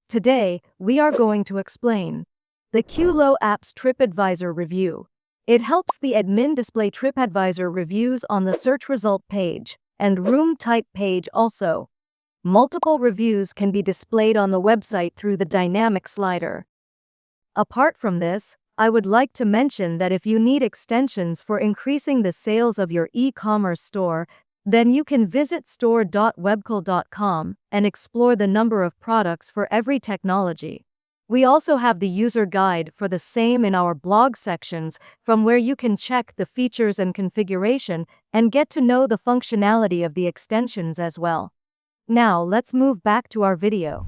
Today, we are going to explain the QloApps TripAdvisor review. It helps the admin display TripAdvisor reviews on the search result page and room type page also. Multiple reviews can be displayed on the website through the dynamic slider. Apart from this, I would like to mention that if you need extensions for increasing the sales of your e-commerce store, then you can visit store.webkul.com and explore the number of products for every technology. We also have the user guide for the same in our blog sections, from where you can check the features and configuration and get to know the functionality of the extensions as well. Now let's move back to our video.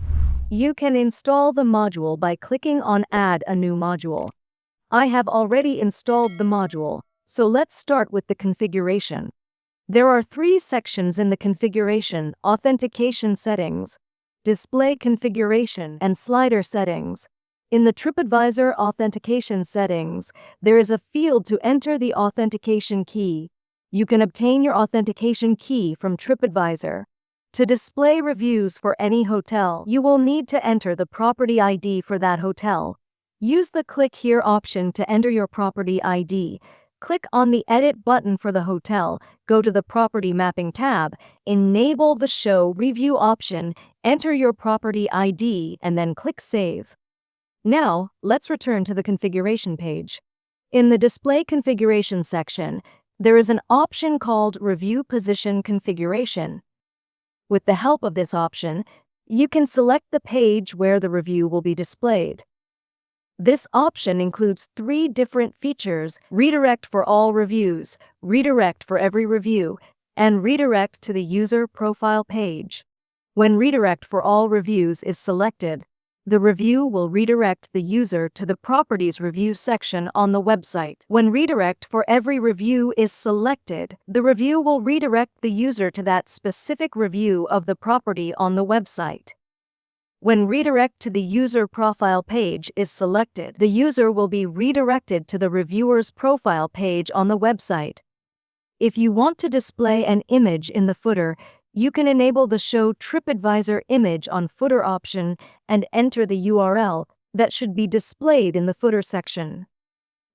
You can install the module by clicking on Add a new module. I have already installed the module, so let's start with the configuration. There are 3 sections in the configuration: authentication settings, display configuration, and slider settings. In the TripAdvisor authentication settings, there is a field to enter the authentication key. You can obtain your authentication key from TripAdvisor. To display reviews for any hotel, you will need to enter the property ID for that hotel. Use the Click Here option to enter your property ID. Click on the Edit button for the hotel, go to the Property Mapping tab, enable the Show Review option, enter your property ID, and then click Save. Now, let's return to the configuration page. In the Display Configuration section, there is an option called Review Position Configuration. With the help of this option, you can select the page where the review will be displayed. This option includes 3 different features: redirect for all reviews, redirect for every review, and redirect to the user profile page. When redirect for all reviews is selected, the review will redirect the user to the properties review section on the website. When redirect for every review is selected, the review will redirect the user to that specific review of the property on the website. When redirect to the user profile page is selected, the user will be redirected to the reviewer's profile page on the website. If you want to display an image in the footer, you can enable the Show TripAdvisor Image on Footer option and enter the URL that should be displayed in the footer section.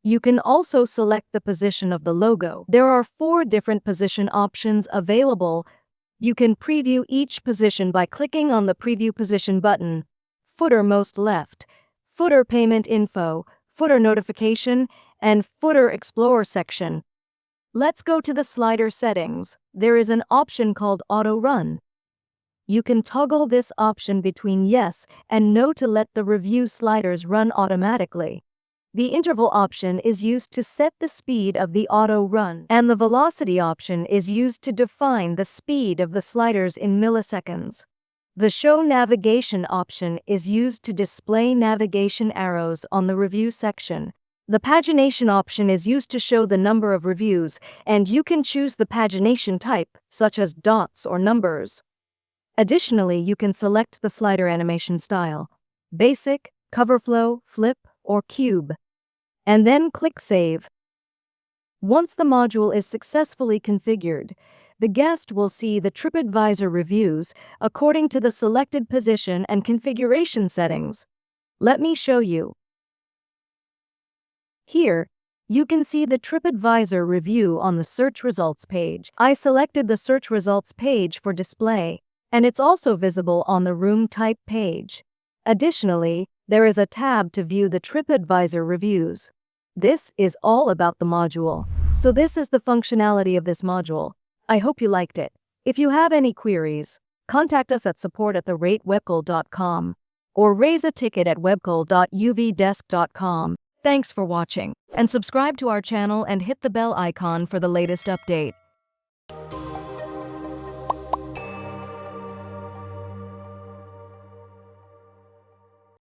You can also select the position of the logo. There are 4 different position options available. You can preview each position by clicking on the Preview Position button. Footer most left, Footer Payment Info, Footer Notification, and Footer Explorer section. Let's go to the slider settings. There is an option called Auto Run. You can toggle this option between Yes and No to let the review sliders run automatically. The interval option is used to set the speed of the auto run, and the velocity option is used to define the speed of the sliders in milliseconds. The Show Navigation option is used to display navigation arrows on the review section. The pagination option is used to show the number of reviews, and you can choose the pagination type, such as dots or numbers. Additionally, you can select the slider animation style: basic, coverflow, flip, or cube, and then click Save. Once the module is successfully configured, the guest will see the TripAdvisor reviews according to the selected position and configuration settings. Let me show you. Here, you can see the TripAdvisor review on the search results page. I selected the search results page for display, and it's also visible on the room type page. Additionally, there is a tab to view the TripAdvisor reviews. This is all about the module. So this is the functionality of this module. I hope you liked it. If you have any queries, contact us at support@webkul.com or raise a ticket at webkul.uvdesk.com. Thanks for watching, and subscribe to our channel and hit the bell icon for the latest update.